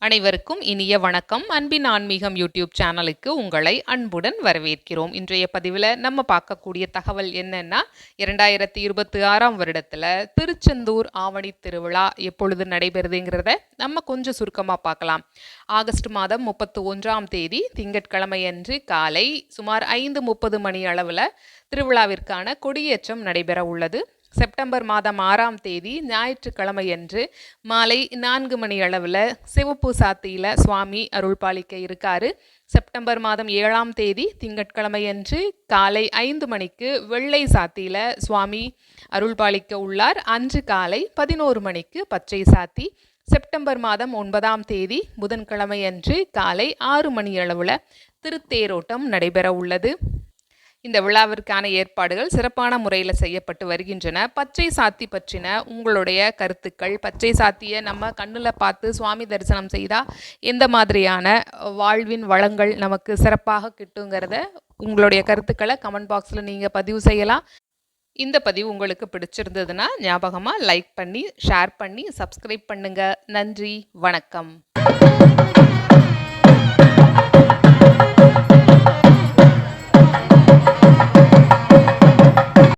அனைவருக்கும் இனிய வணக்கம். அன்பின் ஆன்மீகம் யூடியூப் சேனலுக்கு உங்களை அன்புடன் வரவேற்கிறோம். இன்றைய பதிவில் நம்ம பார்க்கக்கூடிய தகவல் என்னன்னா, 2026ஆம் வருடத்தில் திருச்செந்தூர் ஆவணி திருவிழா எப்பொழுது நடைபெறுதுங்கிறத நம்ம கொஞ்சம் சுருக்கமாக பார்க்கலாம். ஆகஸ்ட் மாதம் 31ஆம் தேதி திங்கட்கிழமை அன்று காலை சுமார் 5:30 மணி அளவில் திருவிழாவிற்கான கொடியேற்றம் நடைபெற உள்ளது. செப்டம்பர் மாதம் 6ஆம் தேதி ஞாயிற்றுக்கிழமையன்று மாலை 4 மணி அளவில் சிவப்பு சாத்தியில் சுவாமி அருள் பாலிக்க இருக்காரு. செப்டம்பர் மாதம் 7ஆம் தேதி திங்கட்கிழமையன்று காலை 5 மணிக்கு வெள்ளை சாத்தியில் சுவாமி அருள் பாலிக்க உள்ளார். அன்று காலை 11 மணிக்கு பச்சை சாத்தி. செப்டம்பர் மாதம் 9ஆம் தேதி புதன்கிழமையன்று காலை 6 மணி அளவில் திருத்தேரோட்டம் நடைபெற உள்ளது. இந்த விழாவிற்கான ஏற்பாடுகள் சிறப்பான முறையில் செய்யப்பட்டு வருகின்றன. பச்சை சாத்தி பற்றின உங்களுடைய கருத்துக்கள், பச்சை சாத்தியை நம்ம கண்ணில் பார்த்து சுவாமி தரிசனம் செய்தால் எந்த மாதிரியான வாழ்வின் வளங்கள் நமக்கு சிறப்பாக கிட்டுங்கிறத உங்களுடைய கருத்துக்களை கமெண்ட் பாக்ஸில் நீங்கள் பதிவு செய்யலாம். இந்த பதிவு உங்களுக்கு பிடிச்சிருந்ததுன்னா ஞாபகமாக லைக் பண்ணி, ஷேர் பண்ணி, சப்ஸ்கிரைப் பண்ணுங்கள். நன்றி, வணக்கம்.